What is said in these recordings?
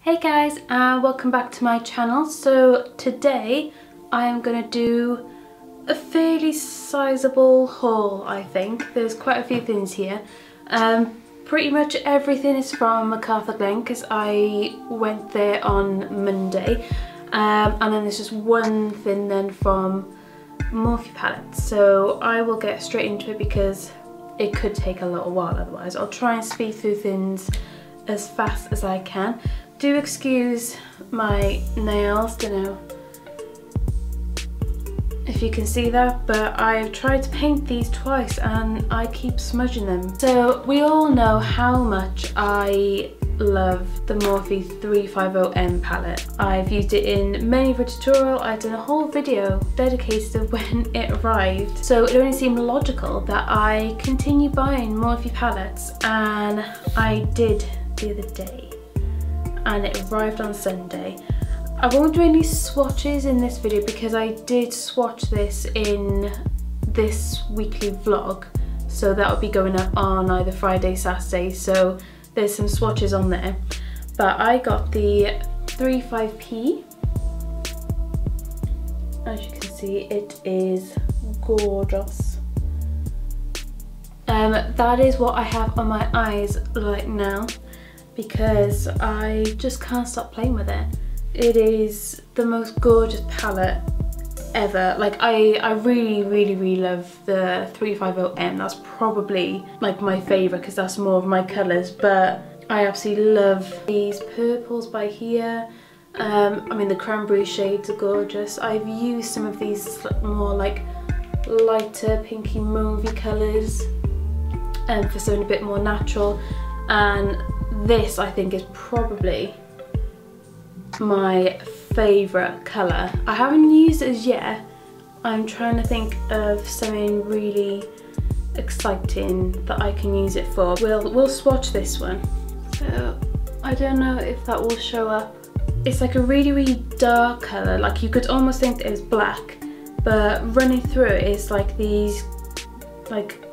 Hey guys, and welcome back to my channel. So today I am going to do a fairly sizable haul, I think. There's quite a few things here. Pretty much everything is from McArthur Glen because I went there on Monday. And then there's just one thing then from Morphe palettes. So I will get straight into it because it could take a little while otherwise. I'll try and speed through things as fast as I can. Do excuse my nails, don't know if you can see that, but I've tried to paint these twice and I keep smudging them. So we all know how much I love the Morphe 350M palette. I've used it in many of a tutorial. I've done a whole video dedicated to when it arrived. So it only seemed logical that I continue buying Morphe palettes, and I did the other day. And it arrived on Sunday. I won't do any swatches in this video because I did swatch this in this weekly vlog, so that will be going up on either Friday, Saturday, so there's some swatches on there. But I got the 35P. As you can see, it is gorgeous. That is what I have on my eyes right now, because I just can't stop playing with it. It is the most gorgeous palette ever. Like I really love the 350M. That's probably like my favourite because that's more of my colours, but I absolutely love these purples by here. I mean, the cranberry shades are gorgeous. I've used some of these more like lighter pinky mauvey colours for something a bit more natural, and this I think is probably my favourite colour. I haven't used it as yet. I'm trying to think of something really exciting that I can use it for. We'll swatch this one. So I don't know if that will show up. It's like a really dark colour, like you could almost think it was black, but running through it is like these like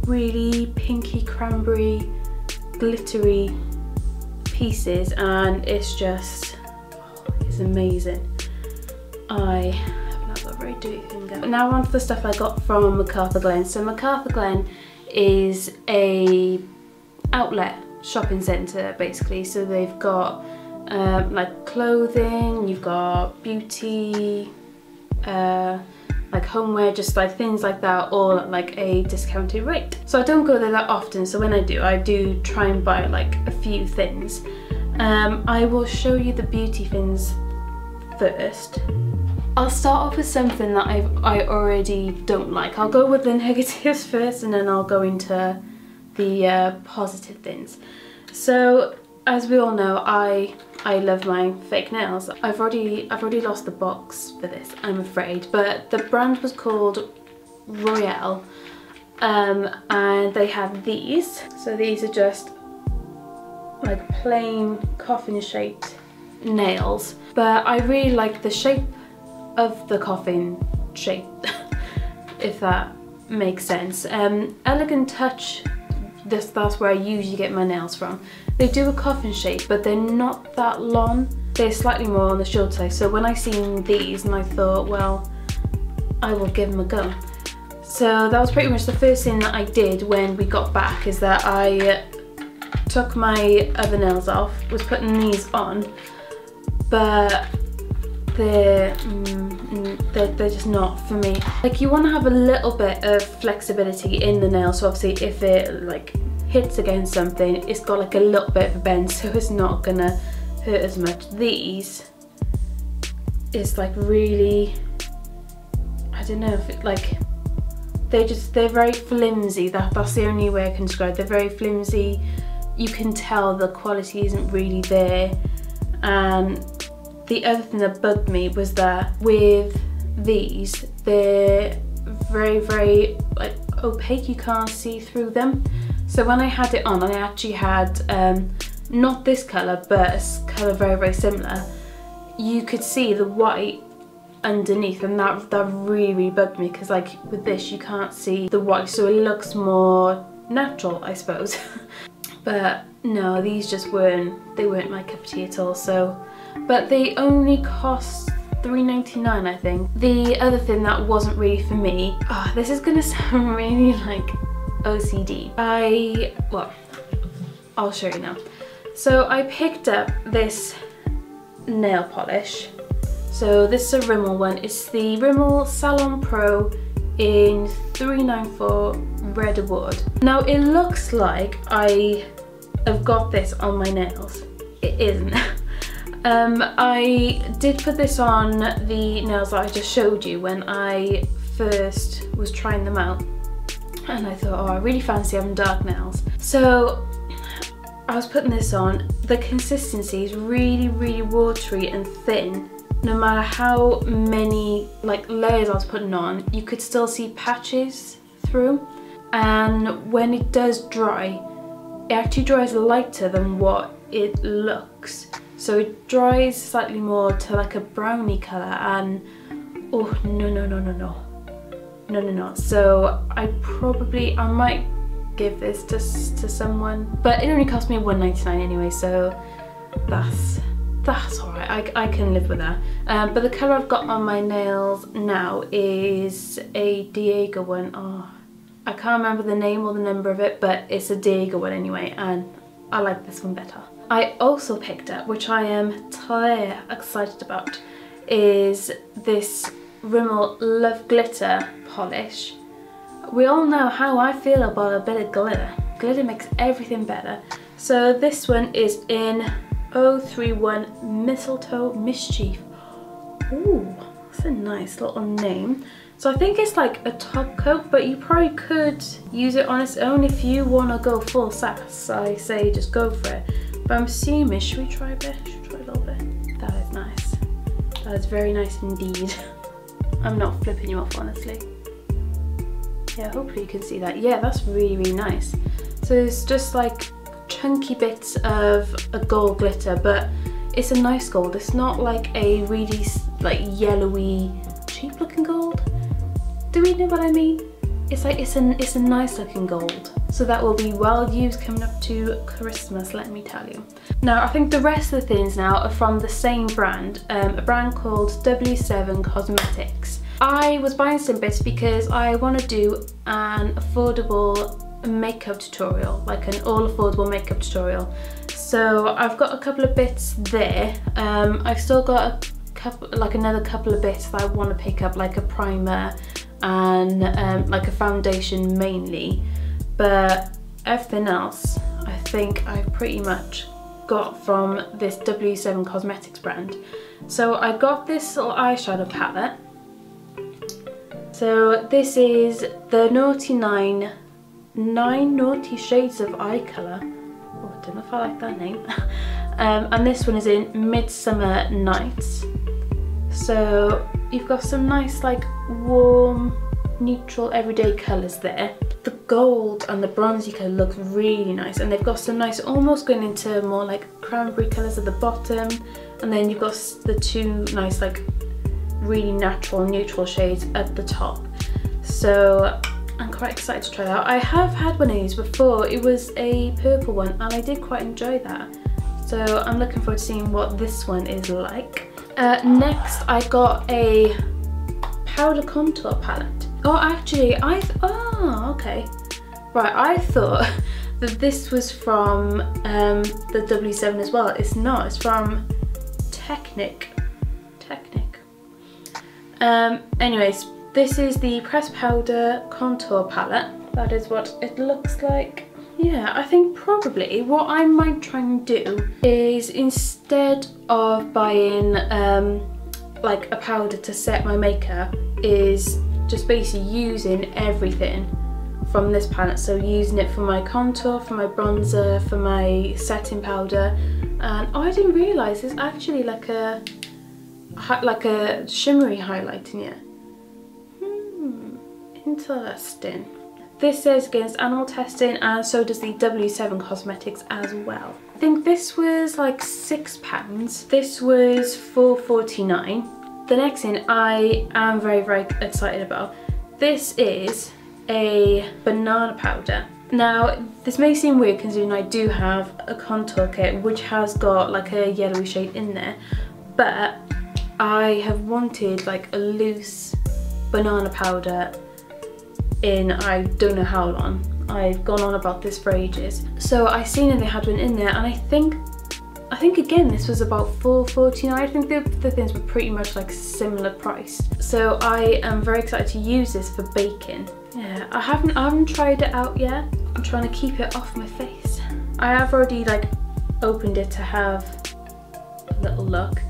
really pinky cranberry glittery pieces, and it's just, it's amazing. I have not got a very dirty finger. Now on to the stuff I got from McArthur Glen. So McArthur Glen is a outlet shopping centre basically. So they've got like clothing, you've got beauty, like homeware, just like things like that, all at like a discounted rate. So I don't go there that often, so when I do try and buy like a few things. I will show you the beauty things first. I'll start off with something that I already don't like. I'll go with the negatives first, and then I'll go into the positive things. So as we all know, I love my fake nails. I've already lost the box for this, I'm afraid, but the brand was called Royale, and they have these. So these are just like plain coffin shaped nails, but I really like the shape of the coffin shape, if that makes sense. Elegant Touch, that's where I usually get my nails from. They do a coffin shape, but they're not that long. They're slightly more on the short side. So when I seen these, and I thought, well, I will give them a go. So that was pretty much the first thing that I did when we got back, is that I took my other nails off, was putting these on, but they're just not for me. Like, you want to have a little bit of flexibility in the nail, so obviously if it like hits against something, it's got like a little bit of a bend, so it's not gonna hurt as much. These is like really, I don't know if it like, they're very flimsy. That's the only way I can describe it. They're very flimsy. You can tell the quality isn't really there. And the other thing that bugged me was that with these, they're very like opaque. You can't see through them. So when I had it on, I actually had not this colour, but a colour very similar. You could see the white underneath, and that really bugged me, because like with this you can't see the white, so it looks more natural, I suppose. But no, these just weren't my cup of tea at all. So, but they only cost $3.99, I think. The other thing that wasn't really for me, this is gonna sound really like OCD. Well, I'll show you now. So I picked up this nail polish. So this is a Rimmel one. It's the Rimmel Salon Pro in 394 Red Wood. Now it looks like I have got this on my nails. It isn't. I did put this on the nails that I just showed you when I first was trying them out, and I thought, oh, I really fancy having dark nails. So I was putting this on. The consistency is really, really watery and thin. No matter how many like layers I was putting on, you could still see patches through. And when it does dry, it actually dries lighter than what it looks. So it dries slightly more to like a brownie colour, and oh no. So I might give this to someone, but it only cost me $1.99 anyway, so that's alright. I can live with that. But the colour I've got on my nails now is a Diego one. Oh, I can't remember the name or the number of it, but it's a Diego one anyway, and I like this one better. I also picked up, which I am totally excited about, is this Rimmel Love Glitter polish. We all know how I feel about a bit of glitter. Glitter makes everything better. So this one is in 031 Mistletoe Mischief. Ooh, that's a nice little name. So I think it's like a top coat, but you probably could use it on its own if you want to go full sass. I say just go for it. But I'm assuming, should we try a bit? Should we try a little bit? That is nice. That is very nice indeed. I'm not flipping you off, honestly. Yeah, hopefully you can see that. Yeah, that's really, really nice. So it's just like chunky bits of a gold glitter, but it's a nice gold. It's not like a really like yellowy, cheap looking gold. Do we know what I mean? It's like it's a nice looking gold. So that will be well used coming up to Christmas, let me tell you. Now I think the rest of the things now are from the same brand, a brand called W7 Cosmetics. I was buying some bits because I want to do an affordable makeup tutorial, like an all affordable makeup tutorial. So I've got a couple of bits there. I've still got another couple of bits that I want to pick up, like a primer and like a foundation mainly, but everything else I think I've pretty much got from this W7 Cosmetics brand. So I got this little eyeshadow palette. So this is the Nine Naughty Shades of Eye Colour. Oh, I don't know if I like that name. And this one is in Midsummer Nights. So you've got some nice like warm, neutral, everyday colours there. The gold and the bronzy colour looks really nice, and they've got some nice, almost going into more like cranberry colours at the bottom, and then you've got the two nice like really natural neutral shades at the top. So I'm quite excited to try that out. I have had one of these before. It was a purple one and I did quite enjoy that. So I'm looking forward to seeing what this one is like. Next I got a powder contour palette. Oh, actually, okay. Right, I thought that this was from the W7 as well. It's not, it's from Technic. Anyways, this is the pressed powder contour palette. That is what it looks like. Yeah, I think probably what I might try and do is, instead of buying like a powder to set my makeup, is just basically using everything from this palette. So using it for my contour, for my bronzer, for my setting powder. And oh, I didn't realise there's actually like a shimmery highlight in it. Interesting. This says against animal testing, and so does the W7 Cosmetics as well. I think this was like £6. This was $4.49. The next thing I am very, very excited about. This is a banana powder. Now, this may seem weird considering I do have a contour kit which has got like a yellowy shade in there, but I have wanted like a loose banana powder in I don't know how long. I've gone on about this for ages. So I seen that they had one in there, and I think again this was about $4.49. I think the things were pretty much like similar priced. So I am very excited to use this for baking. Yeah, I haven't tried it out yet. I'm trying to keep it off my face. I have already like opened it to have a little look.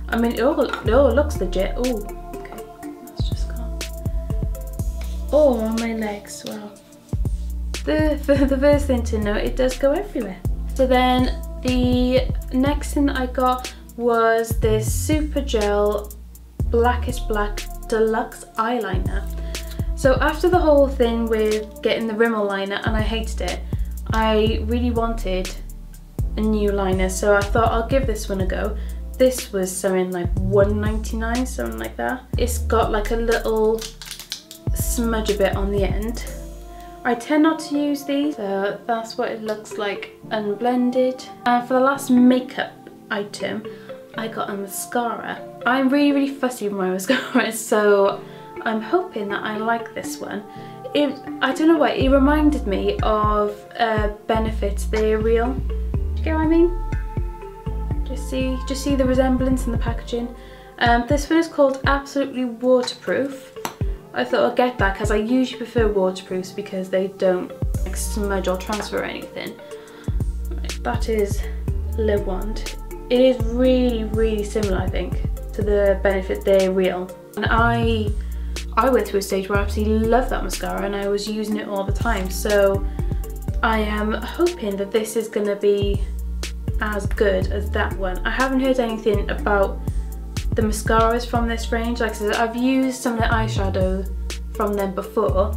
I mean, it looks legit. Oh, okay, that's just gone. Oh, on my legs, wow. The first thing to note, it does go everywhere. So then the next thing that I got was this Super Gel Blackest Black Deluxe Eyeliner. So after the whole thing with getting the Rimmel liner, and I hated it, I really wanted a new liner, so I thought I'll give this one a go. This was something like $1.99, something like that. It's got like a little smudge a bit on the end. I tend not to use these, so that's what it looks like unblended. And for the last makeup item, I got a mascara. I'm really fussy with my mascara, so I'm hoping that I like this one. I don't know why, it reminded me of Benefit's The Real. Do you get what I mean? Just see the resemblance in the packaging. This one is called Absolutely Waterproof. I thought I'd get that because I usually prefer waterproofs because they don't like smudge or transfer or anything. Right, that is Le Wand. It is really similar, I think, to the Benefit The Real. And I went through a stage where I absolutely love that mascara and I was using it all the time. So I am hoping that this is going to be as good as that one. I haven't heard anything about the mascaras from this range. Like I said, I've used some of the eyeshadow from them before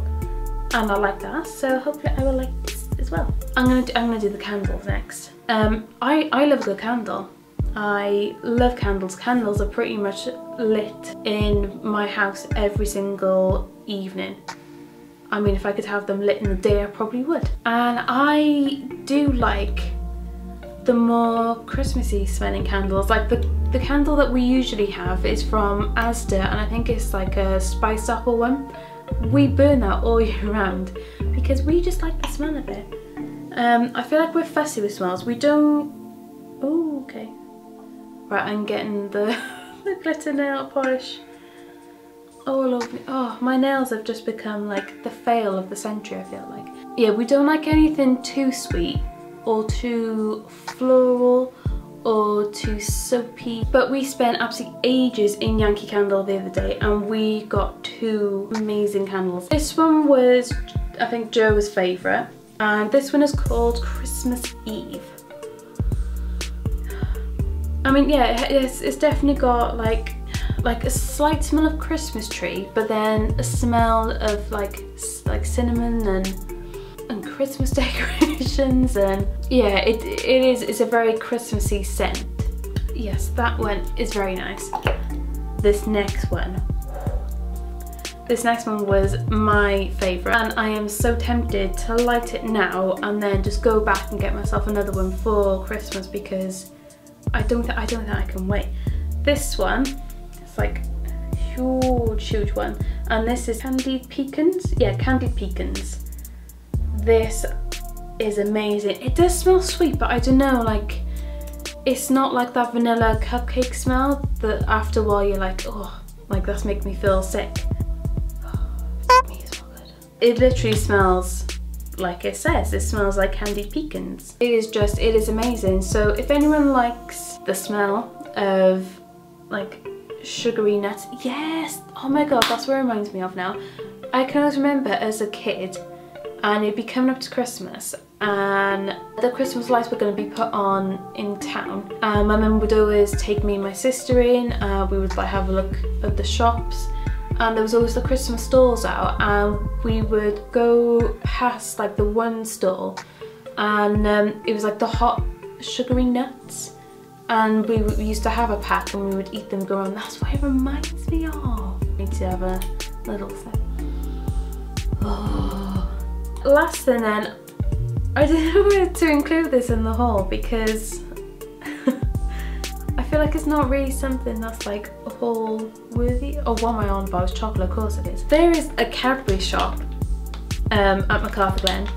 and I like that, so hopefully I will like this as well. I'm gonna do the candles next. I love a good candle. I love candles. Candles are pretty much lit in my house every single evening. I mean, if I could have them lit in the day, I probably would. And I do like the more Christmassy smelling candles. Like the candle that we usually have is from Asda, and I think it's like a spiced apple one. We burn that all year round because we just like the smell of it. I feel like we're fussy with smells. We don't... Oh, okay. Right, I'm getting the glitter nail polish all over me. Oh, my nails have just become like the fail of the century, I feel like. Yeah, we don't like anything too sweet or too floral or too soapy, but we spent absolutely ages in Yankee Candle the other day and we got two amazing candles. This one was, I think, Joe's favourite, and this one is called Christmas Eve. I mean, yeah, it's definitely got like a slight smell of Christmas tree, but then a smell of like cinnamon and Christmas decorations, and yeah, it's a very Christmassy scent. Yes, that one is very nice. This next one was my favourite, and I am so tempted to light it now and then just go back and get myself another one for Christmas because I don't think I can wait. This one, it's like a huge one, and this is Candied Peakins. Yeah, Candied Peakins. This is amazing. It does smell sweet, but I don't know, like, it's not like that vanilla cupcake smell that after a while you're like, oh, like that's making me feel sick. It literally smells like it says. It smells like Candied Peakins. It is amazing. So if anyone likes the smell of like sugary nuts, yes, oh my god, that's what it reminds me of now. I can always remember as a kid, and it'd be coming up to Christmas and the Christmas lights were going to be put on in town. My mum would always take me and my sister in, we would like have a look at the shops, and there was always the Christmas stalls out, and we would go past like the one stall and it was like the hot sugary nuts, and we used to have a pack and we would eat them going. That's what it reminds me of. I need to have a little sip. Oh. Last thing then, I didn't know whether to include this in the haul because I feel like it's not really something that's like a haul worthy. Oh, what am I on about? It's chocolate, of course it is. There is a Cadbury shop at McArthur Glen,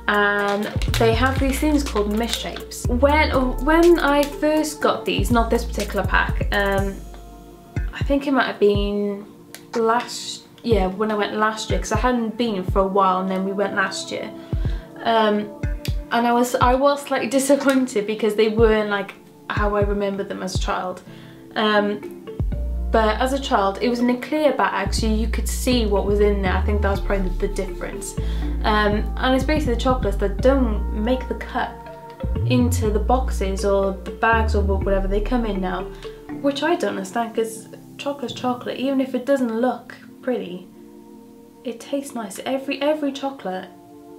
and they have these things called misshapes. When I first got these, not this particular pack, I think it might have been when I went last year, because I hadn't been for a while and then we went last year. And I was slightly disappointed because they weren't like how I remembered them as a child. But as a child, it was in a clear bag, so you could see what was in there. I think that was probably the difference. And it's basically the chocolates that don't make the cut into the boxes or the bags or whatever they come in now, which I don't understand, because chocolate's chocolate. Even if it doesn't look pretty, it tastes nice. Every chocolate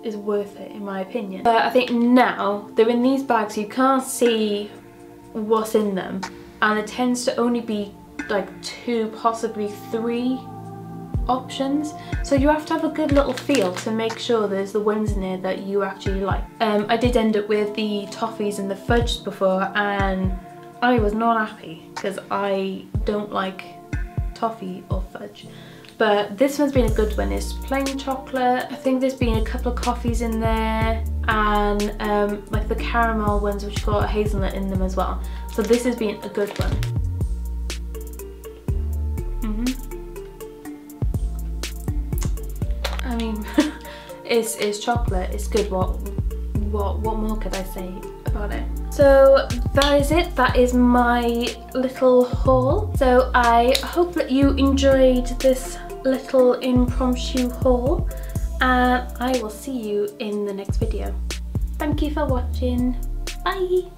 is worth it, in my opinion. But I think now they're in these bags, you can't see what's in them, and it tends to only be like 2, possibly 3 options, so you have to have a good little feel to make sure there's the ones in there that you actually like. I did end up with the toffees and the fudge before, and I was not happy because I don't like toffee or fudge. But this one's been a good one. It's plain chocolate. I think there's been a couple of coffees in there, and like the caramel ones which got hazelnut in them as well. So this has been a good one. I mean, it's chocolate. It's good. What more could I say about it? So that is it. That is my little haul. So I hope that you enjoyed this little impromptu haul, and I will see you in the next video. Thank you for watching. Bye.